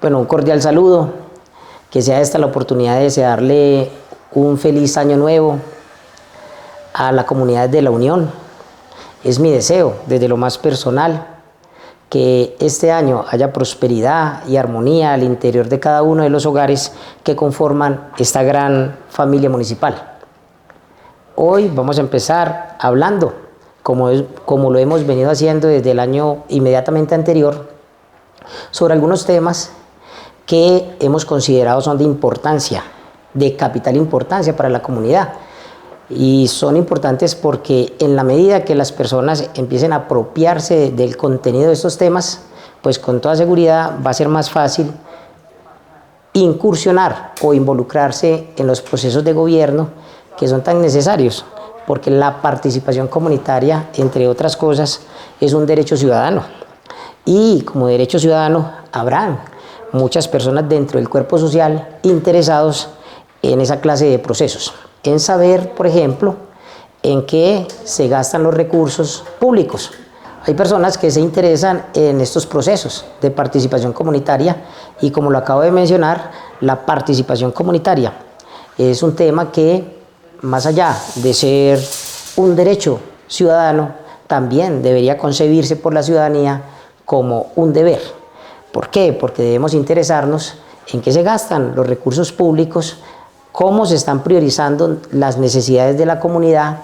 Bueno, un cordial saludo, que sea esta la oportunidad de desearle un feliz año nuevo a la comunidad de La Unión. Es mi deseo, desde lo más personal, que este año haya prosperidad y armonía al interior de cada uno de los hogares que conforman esta gran familia municipal. Hoy vamos a empezar hablando, como lo hemos venido haciendo desde el año inmediatamente anterior, sobre algunos temas que hemos considerado son de importancia, de capital importancia para la comunidad. Y son importantes porque en la medida que las personas empiecen a apropiarse del contenido de estos temas, pues con toda seguridad va a ser más fácil incursionar o involucrarse en los procesos de gobierno que son tan necesarios, porque la participación comunitaria, entre otras cosas, es un derecho ciudadano. Y como derecho ciudadano habrán muchas personas dentro del cuerpo social interesados en esa clase de procesos, en saber, por ejemplo, en qué se gastan los recursos públicos. Hay personas que se interesan en estos procesos de participación comunitaria y, como lo acabo de mencionar, la participación comunitaria es un tema que, más allá de ser un derecho ciudadano, también debería concebirse por la ciudadanía como un deber. ¿Por qué? Porque debemos interesarnos en qué se gastan los recursos públicos, cómo se están priorizando las necesidades de la comunidad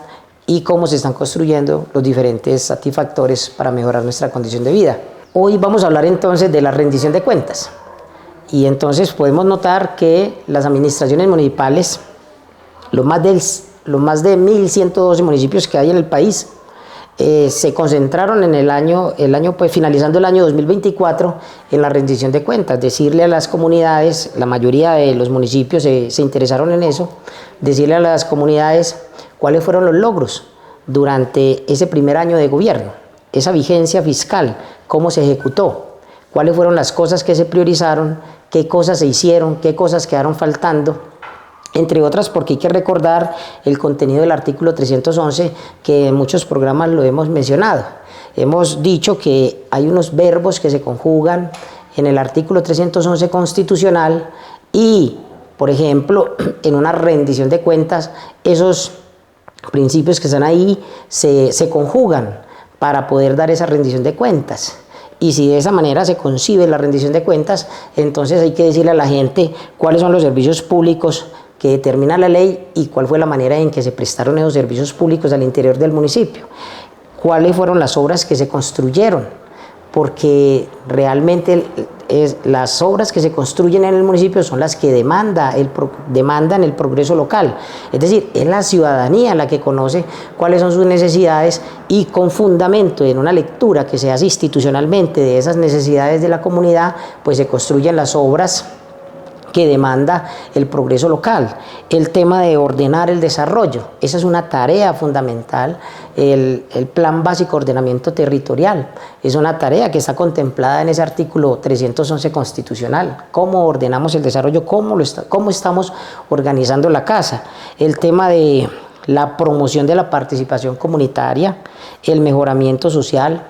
y cómo se están construyendo los diferentes satisfactores para mejorar nuestra condición de vida. Hoy vamos a hablar entonces de la rendición de cuentas. Y entonces podemos notar que las administraciones municipales, los más de 1.112 municipios que hay en el país, se concentraron en finalizando el año 2024 en la rendición de cuentas, decirle a las comunidades, la mayoría de los municipios se interesaron en eso, decirle a las comunidades cuáles fueron los logros durante ese primer año de gobierno, esa vigencia fiscal, cómo se ejecutó, cuáles fueron las cosas que se priorizaron, qué cosas se hicieron, qué cosas quedaron faltando, entre otras, porque hay que recordar el contenido del artículo 311, que en muchos programas lo hemos mencionado. Hemos dicho que hay unos verbos que se conjugan en el artículo 311 constitucional y, por ejemplo, en una rendición de cuentas, esos principios que están ahí se conjugan para poder dar esa rendición de cuentas. Y si de esa manera se concibe la rendición de cuentas, entonces hay que decirle a la gente cuáles son los servicios públicos que determina la ley y cuál fue la manera en que se prestaron esos servicios públicos al interior del municipio, cuáles fueron las obras que se construyeron, porque realmente las obras que se construyen en el municipio son las que demandan el progreso local. Es decir, es la ciudadanía la que conoce cuáles son sus necesidades y, con fundamento en una lectura que se hace institucionalmente de esas necesidades de la comunidad, pues se construyen las obras que demanda el progreso local. El tema de ordenar el desarrollo, esa es una tarea fundamental. El Plan Básico de Ordenamiento Territorial es una tarea que está contemplada en ese artículo 311 constitucional. ¿Cómo ordenamos el desarrollo? ¿Cómo estamos organizando la casa? El tema de la promoción de la participación comunitaria, el mejoramiento social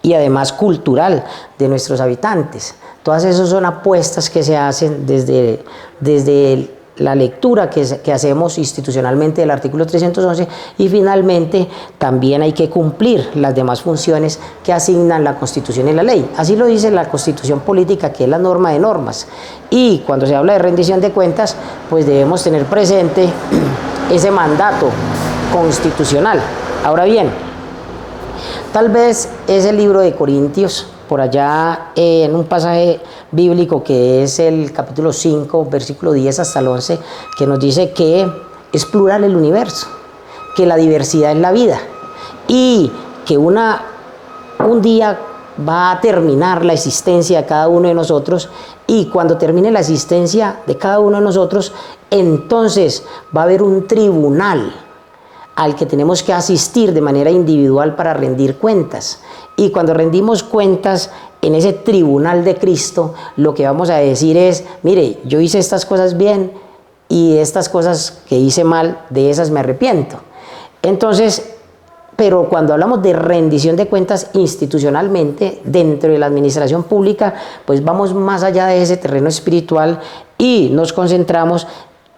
y además cultural de nuestros habitantes. Todas esas son apuestas que se hacen desde la lectura que hacemos institucionalmente del artículo 311 y finalmente también hay que cumplir las demás funciones que asignan la Constitución y la ley. Así lo dice la Constitución Política, que es la norma de normas. Y cuando se habla de rendición de cuentas, pues debemos tener presente ese mandato constitucional. Ahora bien, tal vez ese libro de Corintios, por allá en un pasaje bíblico que es el capítulo 5, versículo 10 hasta el 11, que nos dice que es plural el universo, que la diversidad es la vida y que un día va a terminar la existencia de cada uno de nosotros y cuando termine la existencia de cada uno de nosotros, entonces va a haber un tribunal al que tenemos que asistir de manera individual para rendir cuentas. Y cuando rendimos cuentas en ese tribunal de Cristo, lo que vamos a decir es, mire, yo hice estas cosas bien y estas cosas que hice mal, de esas me arrepiento. Entonces, pero cuando hablamos de rendición de cuentas institucionalmente dentro de la administración pública, pues vamos más allá de ese terreno espiritual y nos concentramos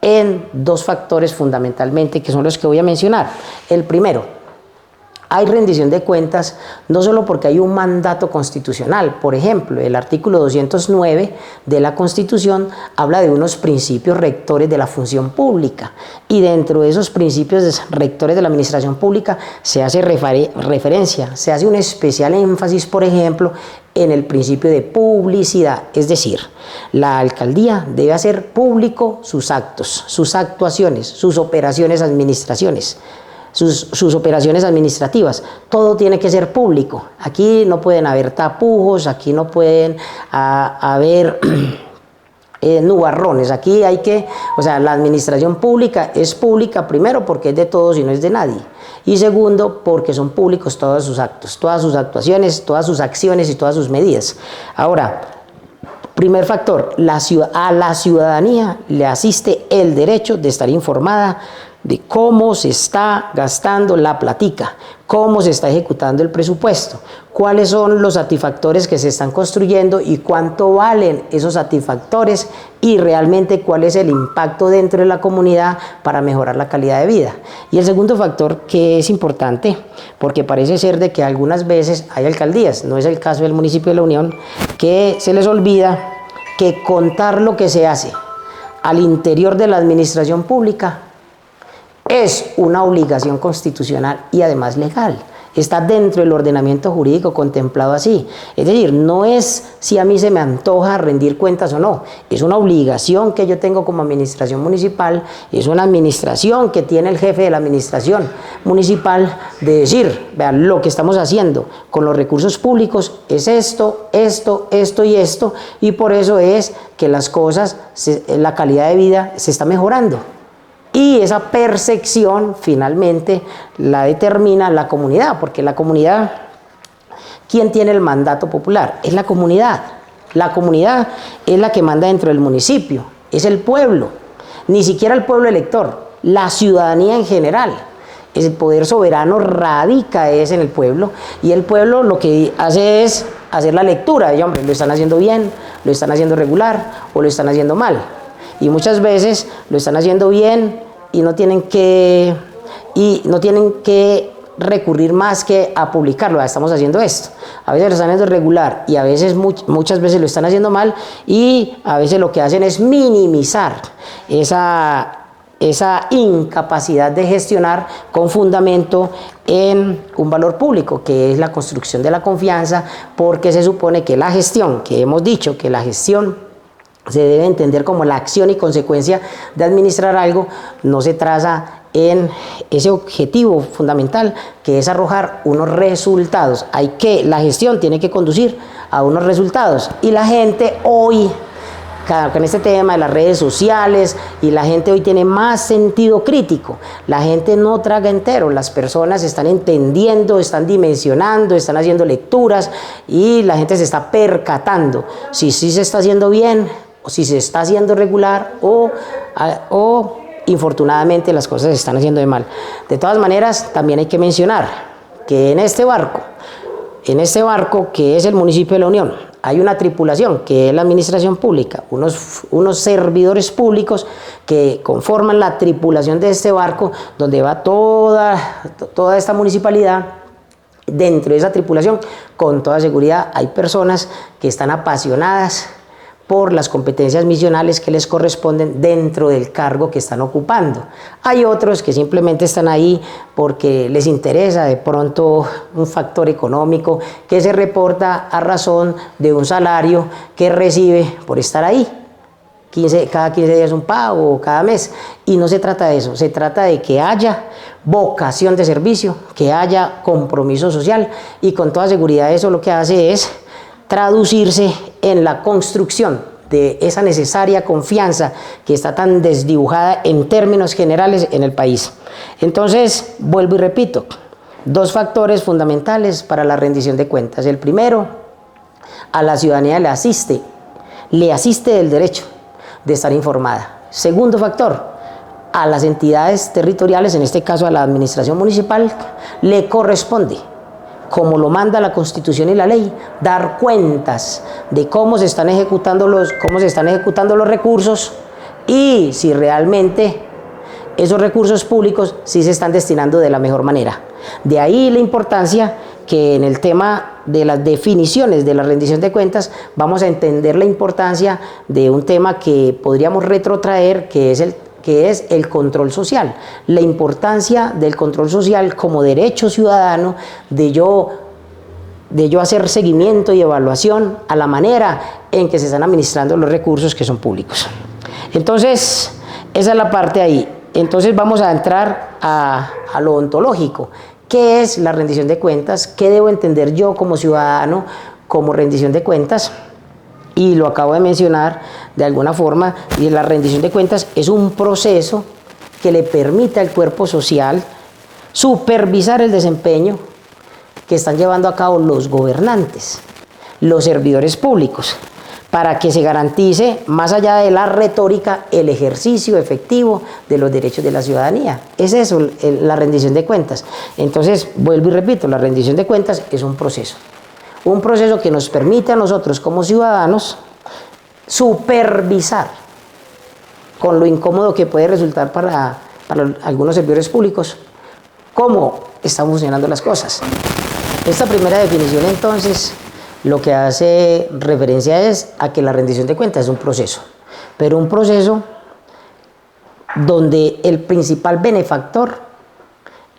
en dos factores fundamentalmente, que son los que voy a mencionar. El primero, hay rendición de cuentas no solo porque hay un mandato constitucional. Por ejemplo, el artículo 209 de la Constitución habla de unos principios rectores de la función pública, y dentro de esos principios rectores de la administración pública se hace referencia, se hace un especial énfasis, por ejemplo, en el principio de publicidad. Es decir, la alcaldía debe hacer público sus actos, sus actuaciones, sus operaciones, sus operaciones administrativas. Todo tiene que ser público. Aquí no pueden haber tapujos, aquí no pueden haber nubarrones. Aquí hay que, la administración pública es pública primero porque es de todos y no es de nadie. Y segundo, porque son públicos todos sus actos, todas sus actuaciones, todas sus acciones y todas sus medidas. Ahora, primer factor, a la ciudadanía le asiste el derecho de estar informada de cómo se está gastando la platica, cómo se está ejecutando el presupuesto, cuáles son los satisfactores que se están construyendo y cuánto valen esos satisfactores, y realmente cuál es el impacto dentro de la comunidad para mejorar la calidad de vida. Y el segundo factor, que es importante, porque parece ser de que algunas veces hay alcaldías, no es el caso del municipio de La Unión, que se les olvida que contar lo que se hace al interior de la administración pública es una obligación constitucional y además legal. Está dentro del ordenamiento jurídico contemplado así. Es decir, no es si a mí se me antoja rendir cuentas o no. Es una obligación que yo tengo como administración municipal, es una administración que tiene el jefe de la administración municipal de decir, vean, lo que estamos haciendo con los recursos públicos es esto, esto, esto y esto, y por eso es que las cosas, la calidad de vida se está mejorando. Y esa percepción finalmente la determina la comunidad, porque la comunidad, ¿quién tiene el mandato popular? Es la comunidad. La comunidad es la que manda dentro del municipio, es el pueblo, ni siquiera el pueblo elector, la ciudadanía en general. El poder soberano radica en el pueblo, y el pueblo lo que hace es hacer la lectura de, hombre, lo están haciendo bien, lo están haciendo regular o lo están haciendo mal. Y muchas veces lo están haciendo bien y no tienen que recurrir más que a publicarlo. Estamos haciendo esto. A veces lo están haciendo regular y a veces, muchas veces lo están haciendo mal, y a veces lo que hacen es minimizar esa incapacidad de gestionar con fundamento en un valor público, que es la construcción de la confianza, porque se supone que la gestión, que hemos dicho que la gestión se debe entender como la acción y consecuencia de administrar algo, no se traza en ese objetivo fundamental, que es arrojar unos resultados. La gestión tiene que conducir a unos resultados, y la gente hoy, con este tema de las redes sociales, y la gente hoy tiene más sentido crítico. La gente no traga entero, las personas están entendiendo, están dimensionando, están haciendo lecturas, y la gente se está percatando si sí se está haciendo bien o si se está haciendo regular, o infortunadamente las cosas se están haciendo de mal. De todas maneras, también hay que mencionar que en este barco que es el municipio de La Unión, hay una tripulación que es la administración pública, unos servidores públicos que conforman la tripulación de este barco, donde va toda esta municipalidad. Dentro de esa tripulación, con toda seguridad, hay personas que están apasionadas por las competencias misionales que les corresponden dentro del cargo que están ocupando. Hay otros que simplemente están ahí porque les interesa de pronto un factor económico que se reporta a razón de un salario que recibe por estar ahí. Cada 15 días un pago, cada mes. Y no se trata de eso, se trata de que haya vocación de servicio, que haya compromiso social, y con toda seguridad eso lo que hace es traducirse en la construcción de esa necesaria confianza que está tan desdibujada en términos generales en el país. Entonces, vuelvo y repito, dos factores fundamentales para la rendición de cuentas. El primero, a la ciudadanía le asiste el derecho de estar informada. Segundo factor, a las entidades territoriales, en este caso a la administración municipal, le corresponde, como lo manda la Constitución y la ley, dar cuentas de cómo se están ejecutando los recursos y si realmente esos recursos públicos sí se están destinando de la mejor manera. De ahí la importancia que en el tema de las definiciones de la rendición de cuentas vamos a entender la importancia de un tema que podríamos retrotraer, que es el control social, la importancia del control social como derecho ciudadano, de yo hacer seguimiento y evaluación a la manera en que se están administrando los recursos que son públicos. Entonces, esa es la parte ahí. Entonces vamos a entrar a lo ontológico. ¿Qué es la rendición de cuentas? ¿Qué debo entender yo como ciudadano como rendición de cuentas? Y lo acabo de mencionar de alguna forma, y la rendición de cuentas es un proceso que le permite al cuerpo social supervisar el desempeño que están llevando a cabo los gobernantes, los servidores públicos, para que se garantice, más allá de la retórica, el ejercicio efectivo de los derechos de la ciudadanía. Es eso, la rendición de cuentas. Entonces, vuelvo y repito, la rendición de cuentas es un proceso que nos permite a nosotros como ciudadanos supervisar, con lo incómodo que puede resultar para algunos servidores públicos, cómo están funcionando las cosas. Esta primera definición, entonces, lo que hace referencia es a que la rendición de cuentas es un proceso, pero un proceso donde el principal benefactor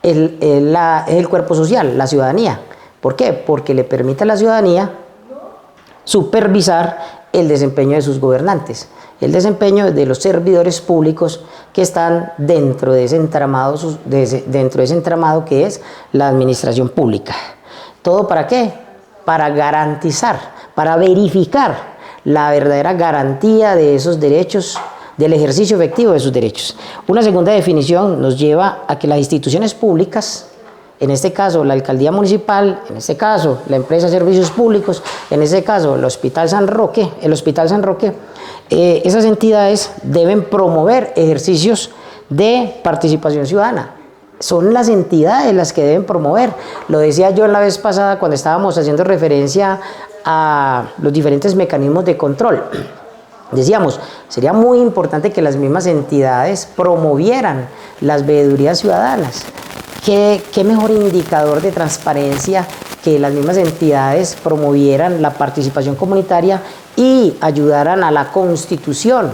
es el cuerpo social, la ciudadanía. ¿Por qué? Porque le permite a la ciudadanía supervisar el desempeño de sus gobernantes, el desempeño de los servidores públicos que están dentro de ese entramado, que es la administración pública. ¿Todo para qué? Para garantizar, para verificar la verdadera garantía de esos derechos, del ejercicio efectivo de sus derechos. Una segunda definición nos lleva a que las instituciones públicas, en este caso la alcaldía municipal, en este caso la empresa de servicios públicos, en este caso el Hospital San Roque, esas entidades deben promover ejercicios de participación ciudadana. Son las entidades las que deben promover. Lo decía yo la vez pasada cuando estábamos haciendo referencia a los diferentes mecanismos de control. Decíamos, sería muy importante que las mismas entidades promovieran las veedurías ciudadanas. ¿Qué mejor indicador de transparencia que las mismas entidades promovieran la participación comunitaria y ayudaran a la constitución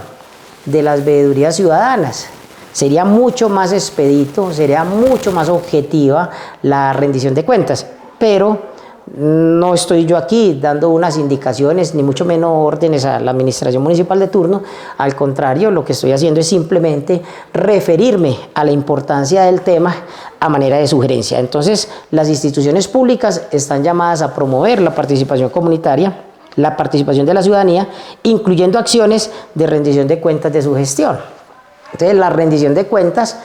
de las veedurías ciudadanas? Sería mucho más expedito, sería mucho más objetiva la rendición de cuentas, pero no estoy yo aquí dando unas indicaciones, ni mucho menos órdenes a la administración municipal de turno. Al contrario, lo que estoy haciendo es simplemente referirme a la importancia del tema a manera de sugerencia. Entonces, las instituciones públicas están llamadas a promover la participación comunitaria, la participación de la ciudadanía, incluyendo acciones de rendición de cuentas de su gestión. Entonces, la rendición de cuentas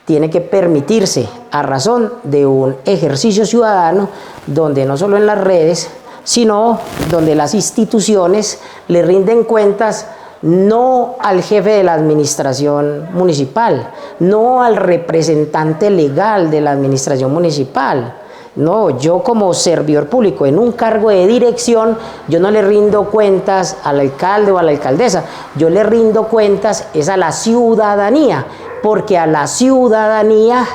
tiene que permitirse a razón de un ejercicio ciudadano donde no solo en las redes, sino donde las instituciones le rinden cuentas no al jefe de la administración municipal, no al representante legal de la administración municipal. No, yo como servidor público en un cargo de dirección, yo no le rindo cuentas al alcalde o a la alcaldesa, yo le rindo cuentas es a la ciudadanía, porque a la ciudadanía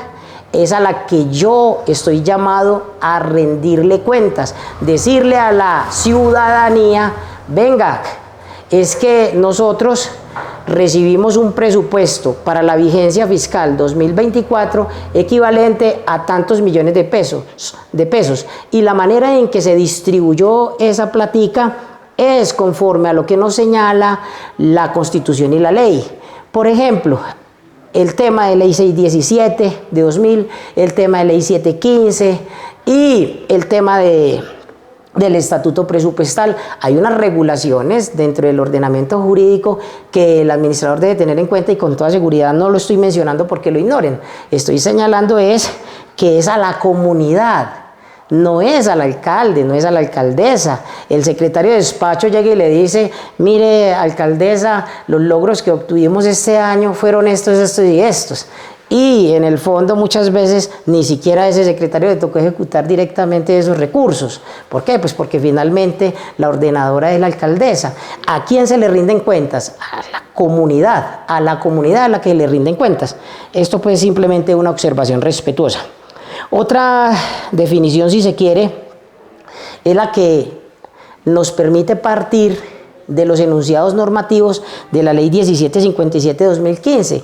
es a la que yo estoy llamado a rendirle cuentas, decirle a la ciudadanía, venga, es que nosotros recibimos un presupuesto para la vigencia fiscal 2024 equivalente a tantos millones de pesos, y la manera en que se distribuyó esa platica es conforme a lo que nos señala la Constitución y la ley. Por ejemplo, el tema de Ley 617 de 2000, el tema de Ley 715 y el tema del estatuto presupuestal. Hay unas regulaciones dentro del ordenamiento jurídico que el administrador debe tener en cuenta, y con toda seguridad no lo estoy mencionando porque lo ignoren. Estoy señalando que es a la comunidad no es al alcalde, no es a la alcaldesa. El secretario de despacho llega y le dice, mire, alcaldesa, los logros que obtuvimos este año fueron estos, estos y estos. Y en el fondo muchas veces ni siquiera a ese secretario le tocó ejecutar directamente esos recursos. ¿Por qué? Pues porque finalmente la ordenadora es la alcaldesa. ¿A quién se le rinden cuentas? A la comunidad a la que le rinden cuentas. Esto pues es simplemente una observación respetuosa. Otra definición, si se quiere, es la que nos permite partir de los enunciados normativos de la Ley 1757 de 2015,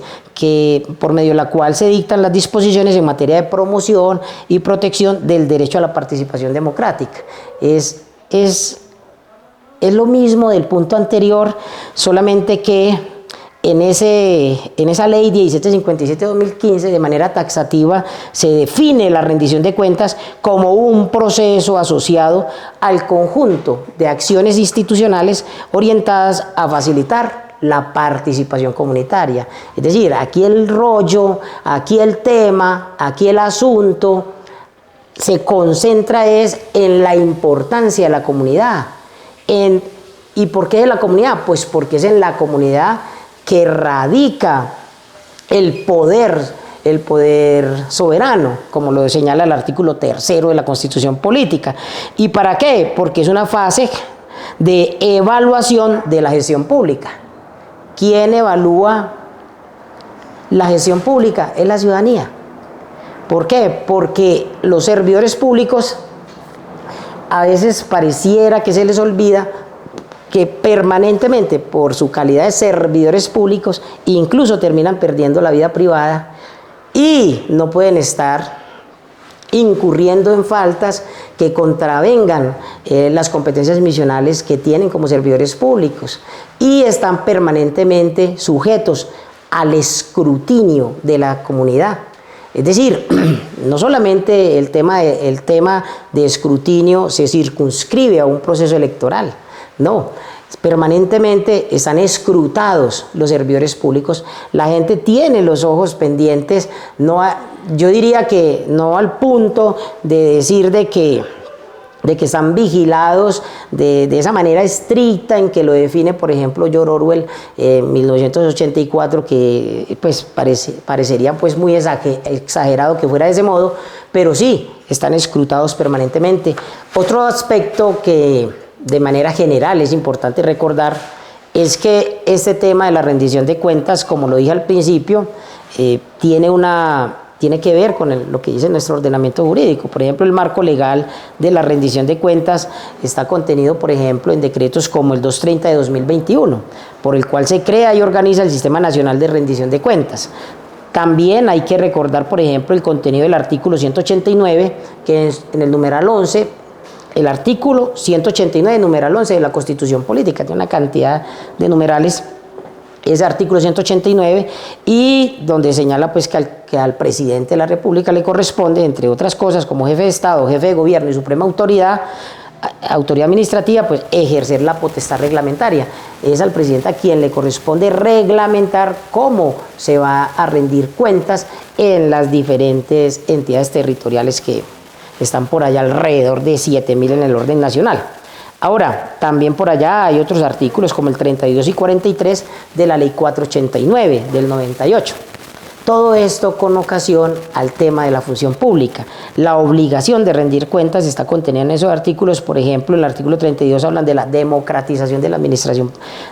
por medio de la cual se dictan las disposiciones en materia de promoción y protección del derecho a la participación democrática. Es lo mismo del punto anterior, solamente que en esa ley 1757-2015, de manera taxativa, se define la rendición de cuentas como un proceso asociado al conjunto de acciones institucionales orientadas a facilitar la participación comunitaria. Es decir, aquí el rollo, aquí el tema, aquí el asunto se concentra en la importancia de la comunidad. ¿Y por qué de la comunidad? Pues porque es en la comunidad que radica el poder soberano, como lo señala el artículo 3º de la Constitución Política. ¿Y para qué? Porque es una fase de evaluación de la gestión pública. ¿Quién evalúa la gestión pública? Es la ciudadanía. ¿Por qué? Porque los servidores públicos a veces pareciera que se les olvida que permanentemente, por su calidad de servidores públicos, incluso terminan perdiendo la vida privada y no pueden estar incurriendo en faltas que contravengan las competencias misionales que tienen como servidores públicos, y están permanentemente sujetos al escrutinio de la comunidad. Es decir, no solamente el tema de escrutinio se circunscribe a un proceso electoral, no, permanentemente están escrutados los servidores públicos. La gente tiene los ojos pendientes, yo diría que no al punto de decir de que están vigilados de esa manera estricta en que lo define, por ejemplo, George Orwell en 1984, que pues parecería pues muy exagerado que fuera de ese modo, pero sí, están escrutados permanentemente. Otro aspecto que de manera general es importante recordar es que este tema de la rendición de cuentas, como lo dije al principio, tiene que ver con lo que dice nuestro ordenamiento jurídico. Por ejemplo, el marco legal de la rendición de cuentas está contenido, por ejemplo, en decretos como el 230 de 2021, por el cual se crea y organiza el Sistema Nacional de Rendición de Cuentas. También hay que recordar, por ejemplo, el contenido del artículo 189, que en el numeral 11, el artículo 189, numeral 11 de la Constitución Política, tiene una cantidad de numerales, ese artículo 189, y donde señala pues que al presidente de la República le corresponde, entre otras cosas, como jefe de Estado, jefe de gobierno y suprema autoridad administrativa, pues ejercer la potestad reglamentaria. Es al presidente a quien le corresponde reglamentar cómo se va a rendir cuentas en las diferentes entidades territoriales que están por allá, alrededor de 7.000 en el orden nacional. Ahora, también por allá hay otros artículos como el 32 y 43 de la Ley 489 del 98. Todo esto con ocasión al tema de la función pública. La obligación de rendir cuentas está contenida en esos artículos. Por ejemplo, en el artículo 32 hablan de la democratización de la administración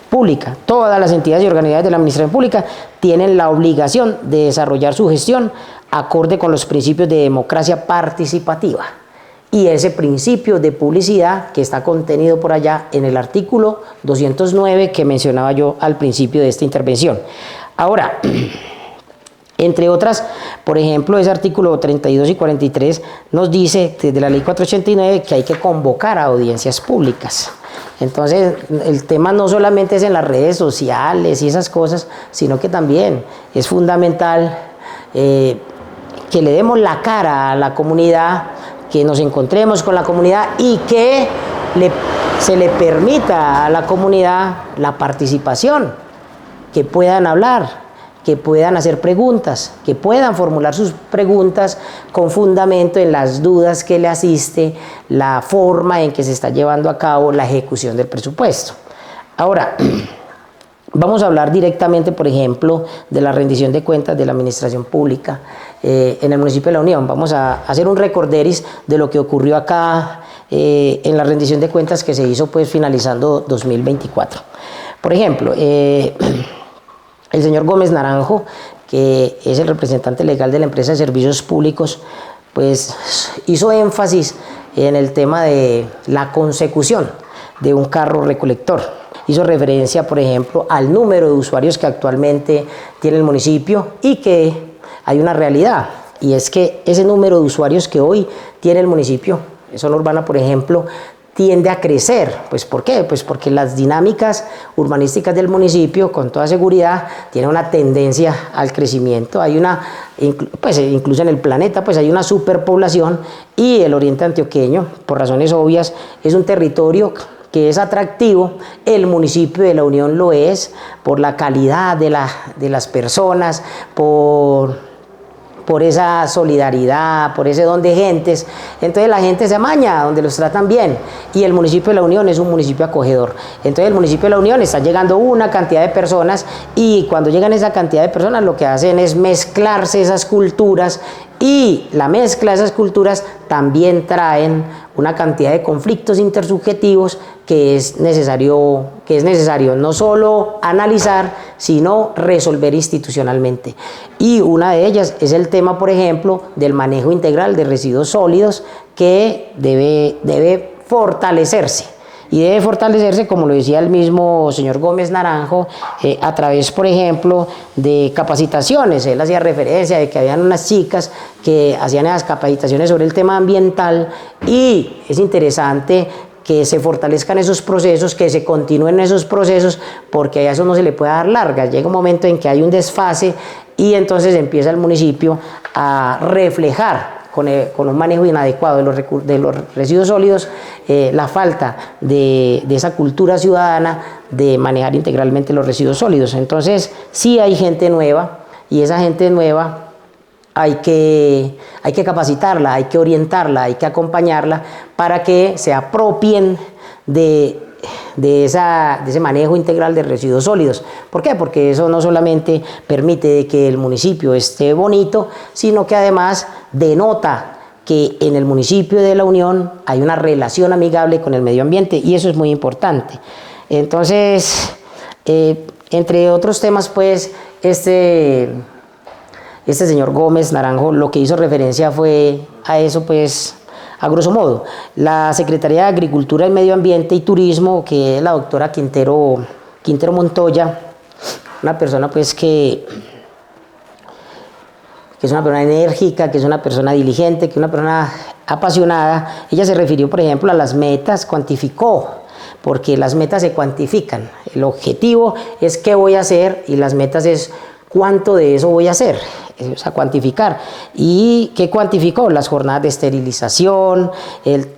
pública. Todas las entidades y organizaciones de la administración pública tienen la obligación de desarrollar su gestión acorde con los principios de democracia participativa y ese principio de publicidad que está contenido por allá en el artículo 209 que mencionaba yo al principio de esta intervención. Ahora, entre otras, por ejemplo, ese artículo 32 y 43 nos dice desde la Ley 489 que hay que convocar a audiencias públicas. Entonces, el tema no solamente es en las redes sociales y esas cosas, sino que también es fundamental que le demos la cara a la comunidad, que nos encontremos con la comunidad y que se le permita a la comunidad la participación, que puedan hablar, que puedan hacer preguntas, que puedan formular sus preguntas con fundamento en las dudas que le asiste, la forma en que se está llevando a cabo la ejecución del presupuesto. Ahora, vamos a hablar directamente, por ejemplo, de la rendición de cuentas de la administración pública en el municipio de La Unión. Vamos a hacer un recorderis de lo que ocurrió acá en la rendición de cuentas que se hizo pues finalizando 2024. Por ejemplo, el señor Gómez Naranjo, que es el representante legal de la empresa de servicios públicos, pues hizo énfasis en el tema de la consecución de un carro recolector. Hizo referencia, por ejemplo, al número de usuarios que actualmente tiene el municipio y que hay una realidad, y es que ese número de usuarios que hoy tiene el municipio, en zona urbana, por ejemplo, tiende a crecer. Pues ¿por qué? Pues porque las dinámicas urbanísticas del municipio, con toda seguridad, tienen una tendencia al crecimiento. Hay una, pues incluso en el planeta, pues hay una superpoblación, y el oriente antioqueño, por razones obvias, es un territorio que es atractivo. El municipio de La Unión lo es por la calidad de las personas, por esa solidaridad, por ese don de gentes. Entonces la gente se amaña donde los tratan bien, y el municipio de La Unión es un municipio acogedor. Entonces el municipio de La Unión está llegando una cantidad de personas, y cuando llegan esa cantidad de personas lo que hacen es mezclarse esas culturas, y la mezcla de esas culturas también traen una cantidad de conflictos intersubjetivos que es necesario no solo analizar, sino resolver institucionalmente. Y una de ellas es el tema, por ejemplo, del manejo integral de residuos sólidos, que debe fortalecerse. Y debe fortalecerse, como lo decía el mismo señor Gómez Naranjo, a través, por ejemplo, de capacitaciones. Él hacía referencia de que habían unas chicas que hacían esas capacitaciones sobre el tema ambiental, y es interesante que se fortalezcan esos procesos, que se continúen esos procesos, porque a eso no se le puede dar largas. Llega un momento en que hay un desfase, y entonces empieza el municipio a reflejar con un manejo inadecuado de los residuos sólidos, la falta de esa cultura ciudadana de manejar integralmente los residuos sólidos. Entonces sí hay gente nueva, y esa gente nueva hay que capacitarla, hay que orientarla, hay que acompañarla para que se apropien de ese manejo integral de residuos sólidos. ¿Por qué? Porque eso no solamente permite que el municipio esté bonito, sino que además denota que en el municipio de La Unión hay una relación amigable con el medio ambiente, y eso es muy importante. Entonces, entre otros temas, pues, este señor Gómez Naranjo lo que hizo referencia fue a eso, pues, a grosso modo. La Secretaría de Agricultura, Medio Ambiente y Turismo, que es la doctora Quintero Montoya, una persona pues que es una persona enérgica, que es una persona diligente, que es una persona apasionada. Ella se refirió, por ejemplo, a las metas, cuantificó, porque las metas se cuantifican. El objetivo es qué voy a hacer, y las metas es cuánto de eso voy a hacer, o sea, cuantificar. ¿Y qué cuantificó? Las jornadas de esterilización,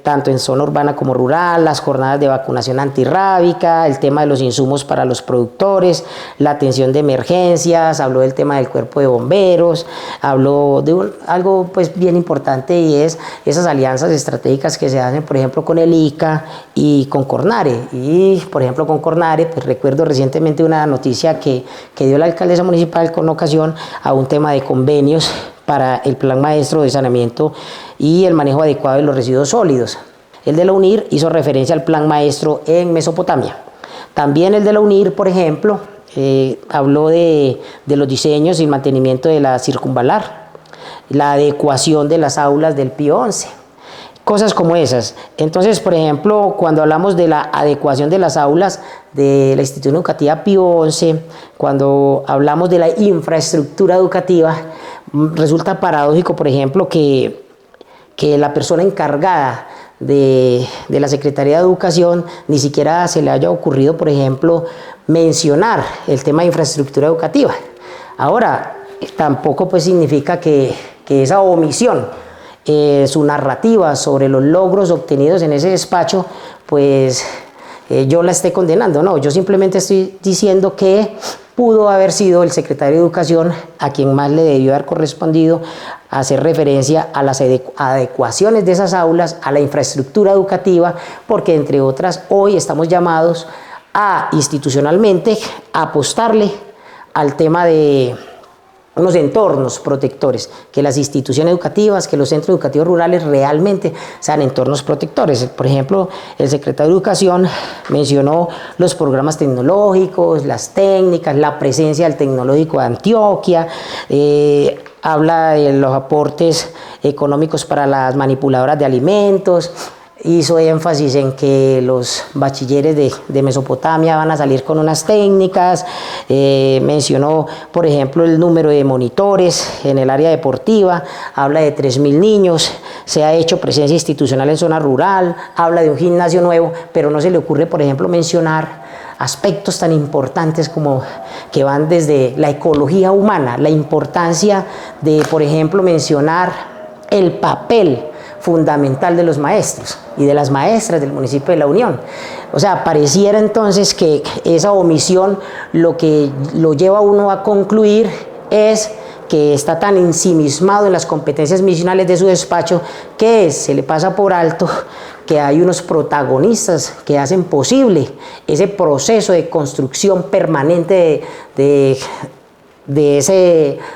tanto en zona urbana como rural, las jornadas de vacunación antirrábica, el tema de los insumos para los productores, la atención de emergencias, habló del tema del cuerpo de bomberos, habló de algo pues bien importante, y es esas alianzas estratégicas que se hacen, por ejemplo, con el ICA y con Cornare. Y, por ejemplo, con Cornare, pues recuerdo recientemente una noticia que dio la alcaldesa municipal con ocasión a un tema de convenios para el plan maestro de saneamiento y el manejo adecuado de los residuos sólidos. El de la UNIR hizo referencia al plan maestro en Mesopotamia. También el de la UNIR, por ejemplo, habló de los diseños y mantenimiento de la circunvalar, la adecuación de las aulas del Pío XI, cosas como esas. Entonces, por ejemplo, cuando hablamos de la adecuación de las aulas de la institución educativa Pío XI, cuando hablamos de la infraestructura educativa, resulta paradójico, por ejemplo, que la persona encargada de la Secretaría de Educación ni siquiera se le haya ocurrido, por ejemplo, mencionar el tema de infraestructura educativa. Ahora, tampoco pues significa que esa omisión, su narrativa sobre los logros obtenidos en ese despacho, pues yo la esté condenando. No, yo simplemente estoy diciendo que pudo haber sido el secretario de Educación a quien más le debió haber correspondido hacer referencia a las adecuaciones de esas aulas, a la infraestructura educativa, porque entre otras hoy estamos llamados a institucionalmente apostarle al tema de unos entornos protectores, que las instituciones educativas, que los centros educativos rurales realmente sean entornos protectores. Por ejemplo, el secretario de Educación mencionó los programas tecnológicos, las técnicas, la presencia del Tecnológico de Antioquia, habla de los aportes económicos para las manipuladoras de alimentos, hizo énfasis en que los bachilleres de Mesopotamia van a salir con unas técnicas, mencionó, por ejemplo, el número de monitores en el área deportiva, habla de 3.000 niños, se ha hecho presencia institucional en zona rural, habla de un gimnasio nuevo, pero no se le ocurre, por ejemplo, mencionar aspectos tan importantes como que van desde la ecología humana, la importancia de, por ejemplo, mencionar el papel fundamental de los maestros y de las maestras del municipio de La Unión. O sea, pareciera entonces que esa omisión lo que lo lleva a uno a concluir es que está tan ensimismado en las competencias misionales de su despacho que se le pasa por alto que hay unos protagonistas que hacen posible ese proceso de construcción permanente de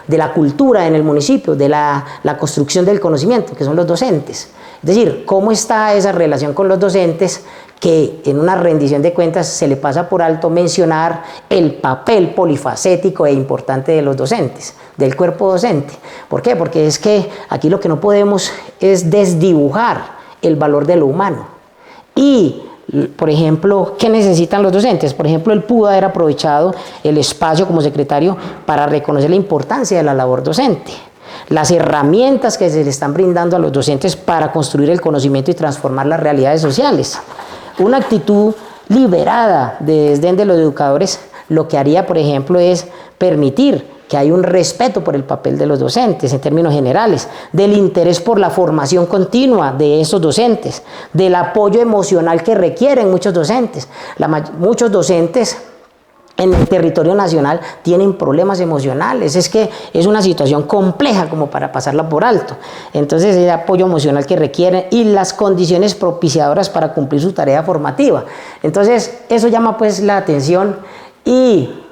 la cultura en el municipio, de la construcción del conocimiento, que son los docentes. Es decir, cómo está esa relación con los docentes, que en una rendición de cuentas se le pasa por alto mencionar el papel polifacético e importante de los docentes, del cuerpo docente. ¿Por qué? Porque es que aquí lo que no podemos es desdibujar el valor de lo humano. Y por ejemplo, ¿qué necesitan los docentes? Por ejemplo, él pudo haber aprovechado el espacio como secretario para reconocer la importancia de la labor docente, las herramientas que se le están brindando a los docentes para construir el conocimiento y transformar las realidades sociales. Una actitud liberada de desdén de los educadores lo que haría, por ejemplo, es permitir que haya un respeto por el papel de los docentes en términos generales, del interés por la formación continua de esos docentes, del apoyo emocional que requieren muchos docentes. Muchos docentes en el territorio nacional tienen problemas emocionales, es que es una situación compleja como para pasarla por alto. Entonces, el apoyo emocional que requieren y las condiciones propiciadoras para cumplir su tarea formativa. Entonces, eso llama pues la atención y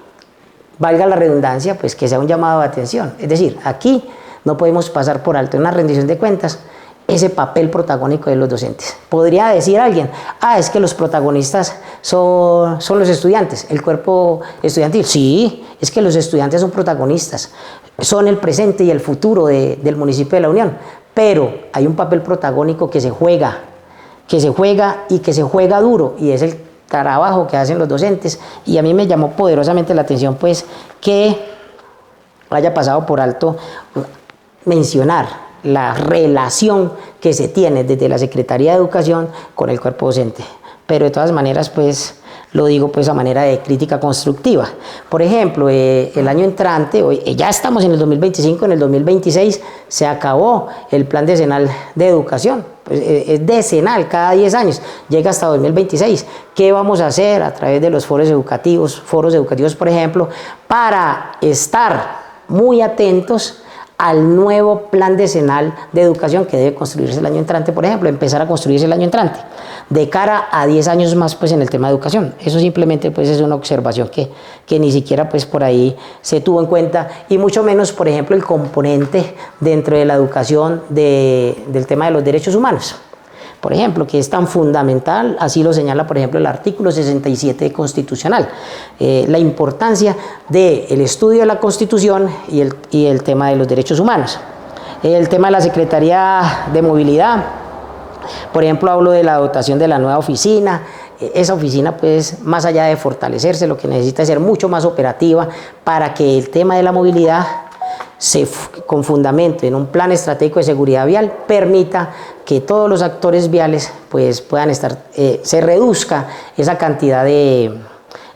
valga la redundancia, pues que sea un llamado de atención. Es decir, aquí no podemos pasar por alto en una rendición de cuentas ese papel protagónico de los docentes. Podría decir alguien, es que los protagonistas son los estudiantes, el cuerpo estudiantil. Sí, es que los estudiantes son protagonistas, son el presente y el futuro del municipio de La Unión, pero hay un papel protagónico que se juega y que se juega duro, y es el trabajo que hacen los docentes. Y a mí me llamó poderosamente la atención pues que haya pasado por alto mencionar la relación que se tiene desde la Secretaría de Educación con el cuerpo docente, pero de todas maneras pues lo digo pues a manera de crítica constructiva. Por ejemplo, el año entrante, hoy ya estamos en el 2025, en el 2026 se acabó el plan decenal de educación, pues, es decenal cada 10 años, llega hasta 2026. ¿Qué vamos a hacer a través de los foros educativos por ejemplo, para estar muy atentos al nuevo plan decenal de educación que debe construirse el año entrante, por ejemplo, empezar a construirse el año entrante, de cara a 10 años más pues en el tema de educación? Eso simplemente pues es una observación que ni siquiera pues por ahí se tuvo en cuenta, y mucho menos, por ejemplo, el componente dentro de la educación del tema de los derechos humanos. Por ejemplo, que es tan fundamental, así lo señala, por ejemplo, el artículo 67 constitucional, la importancia del estudio de la Constitución y el tema de los derechos humanos. El tema de la Secretaría de Movilidad, por ejemplo, hablo de la dotación de la nueva oficina. Esa oficina, pues, más allá de fortalecerse, lo que necesita es ser mucho más operativa para que el tema de la movilidad, con fundamento en un plan estratégico de seguridad vial, permita que todos los actores viales pues puedan estar, se reduzca esa cantidad de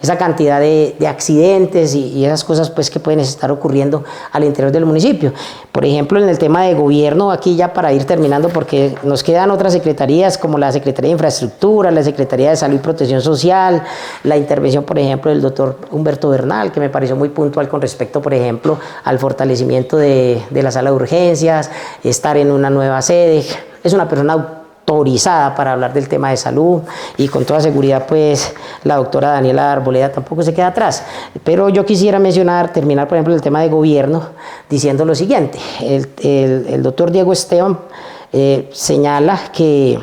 esa cantidad de accidentes y esas cosas pues que pueden estar ocurriendo al interior del municipio. Por ejemplo, en el tema de gobierno, aquí ya para ir terminando, porque nos quedan otras secretarías como la Secretaría de Infraestructura, la Secretaría de Salud y Protección Social, la intervención, por ejemplo, del doctor Humberto Bernal, que me pareció muy puntual con respecto, por ejemplo, al fortalecimiento de la sala de urgencias, estar en una nueva sede. Es una persona autorizada para hablar del tema de salud y con toda seguridad pues la doctora Daniela Arboleda tampoco se queda atrás. Pero yo quisiera terminar por ejemplo el tema de gobierno diciendo lo siguiente. El doctor Diego Esteban señala que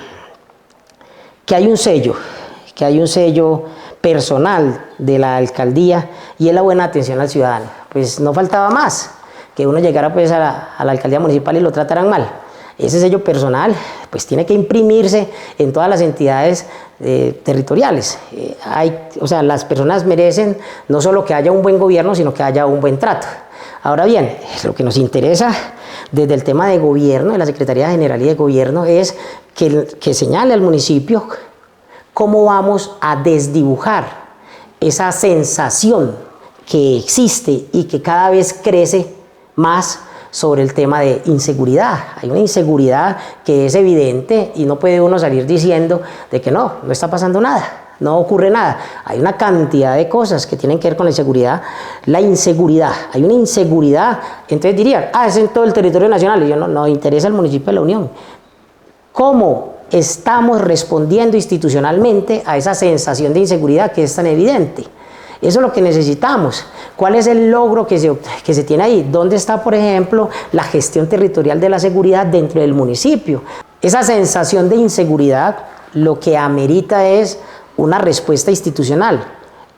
hay un sello personal de la alcaldía y es la buena atención al ciudadano. Pues no faltaba más que uno llegara pues a la alcaldía municipal y lo trataran mal. Ese sello personal pues tiene que imprimirse en todas las entidades territoriales. O sea, las personas merecen no solo que haya un buen gobierno, sino que haya un buen trato. Ahora bien, lo que nos interesa desde el tema de gobierno, de la Secretaría General y de Gobierno, es que señale al municipio cómo vamos a desdibujar esa sensación que existe y que cada vez crece más sobre el tema de inseguridad. Hay una inseguridad que es evidente y no puede uno salir diciendo de que no está pasando nada, no ocurre nada. Hay una cantidad de cosas que tienen que ver con la inseguridad. La inseguridad, hay una inseguridad, entonces dirían, es en todo el territorio nacional. Y yo no interesa el municipio de La Unión. ¿Cómo estamos respondiendo institucionalmente a esa sensación de inseguridad que es tan evidente? Eso es lo que necesitamos. ¿Cuál es el logro que se tiene ahí? ¿Dónde está, por ejemplo, la gestión territorial de la seguridad dentro del municipio? Esa sensación de inseguridad lo que amerita es una respuesta institucional.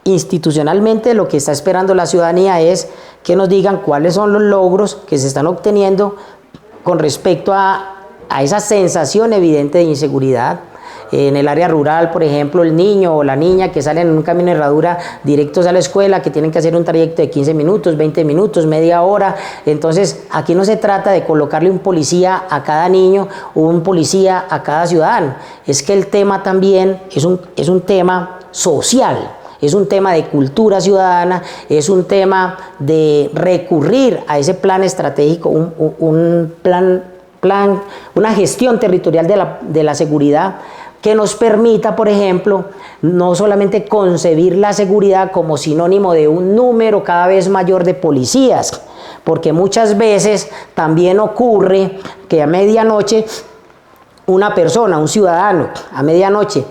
Institucionalmente lo que está esperando la ciudadanía es que nos digan cuáles son los logros que se están obteniendo con respecto a esa sensación evidente de inseguridad. En el área rural, por ejemplo, el niño o la niña que salen en un camino de herradura directos a la escuela, que tienen que hacer un trayecto de 15 minutos, 20 minutos, media hora. Entonces, aquí no se trata de colocarle un policía a cada niño o un policía a cada ciudadano. Es que el tema también es un tema social. Es un tema de cultura ciudadana, es un tema de recurrir a ese plan estratégico, una gestión territorial de la seguridad que nos permita, por ejemplo, no solamente concebir la seguridad como sinónimo de un número cada vez mayor de policías, porque muchas veces también ocurre que a medianoche una persona, un ciudadano, a medianoche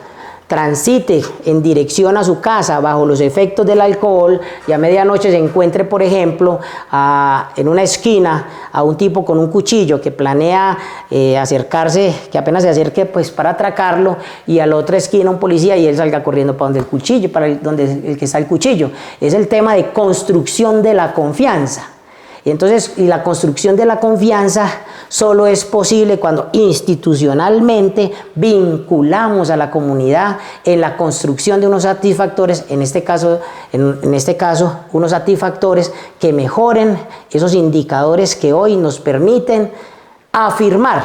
transite en dirección a su casa bajo los efectos del alcohol y a medianoche se encuentre, por ejemplo, en una esquina a un tipo con un cuchillo que planea acercarse, que apenas se acerque pues para atracarlo, y a la otra esquina un policía y él salga corriendo para donde el cuchillo, donde el que está el cuchillo. Es el tema de construcción de la confianza. Entonces, y la construcción de la confianza solo es posible cuando institucionalmente vinculamos a la comunidad en la construcción de unos satisfactores, en este caso, unos satisfactores que mejoren esos indicadores que hoy nos permiten afirmar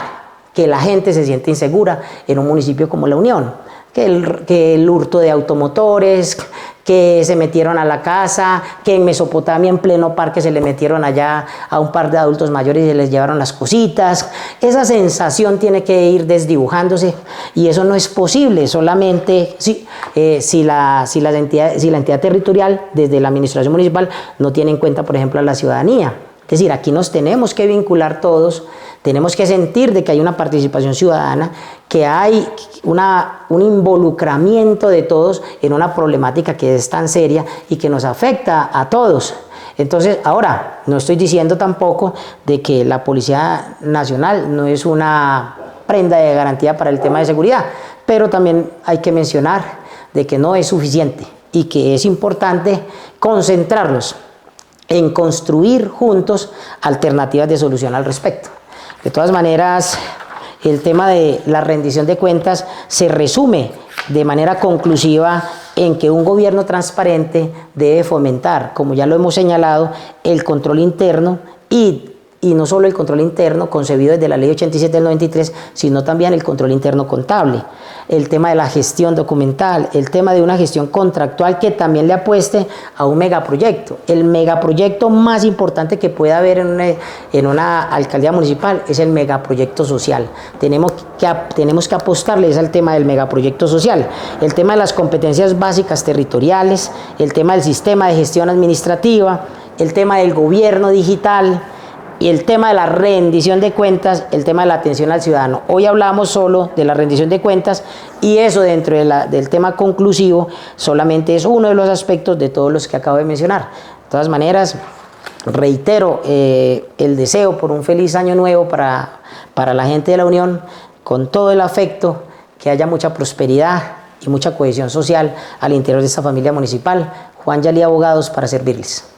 que la gente se siente insegura en un municipio como La Unión. Que el hurto de automotores, que se metieron a la casa, que en Mesopotamia en pleno parque se le metieron allá a un par de adultos mayores y se les llevaron las cositas. Esa sensación tiene que ir desdibujándose y eso no es posible solamente si la entidad territorial desde la administración municipal no tiene en cuenta, por ejemplo, a la ciudadanía. Es decir, aquí nos tenemos que vincular todos, tenemos que sentir de que hay una participación ciudadana, que hay un involucramiento de todos en una problemática que es tan seria y que nos afecta a todos. Entonces, ahora, no estoy diciendo tampoco de que la Policía Nacional no es una prenda de garantía para el tema de seguridad, pero también hay que mencionar de que no es suficiente y que es importante concentrarnos en construir juntos alternativas de solución al respecto. De todas maneras, el tema de la rendición de cuentas se resume de manera conclusiva en que un gobierno transparente debe fomentar, como ya lo hemos señalado, el control interno y y no solo el control interno concebido desde la ley 87 del 93, sino también el control interno contable, el tema de la gestión documental, el tema de una gestión contractual que también le apueste a un megaproyecto. El megaproyecto más importante que puede haber en una alcaldía municipal es el megaproyecto social. Tenemos que apostarles al tema del megaproyecto social, el tema de las competencias básicas territoriales, el tema del sistema de gestión administrativa, el tema del gobierno digital, y el tema de la rendición de cuentas, el tema de la atención al ciudadano. Hoy hablamos solo de la rendición de cuentas y eso dentro del tema conclusivo solamente es uno de los aspectos de todos los que acabo de mencionar. De todas maneras, reitero el deseo por un feliz año nuevo para la gente de la Unión, con todo el afecto, que haya mucha prosperidad y mucha cohesión social al interior de esta familia municipal. Juan Yalí Abogados para servirles.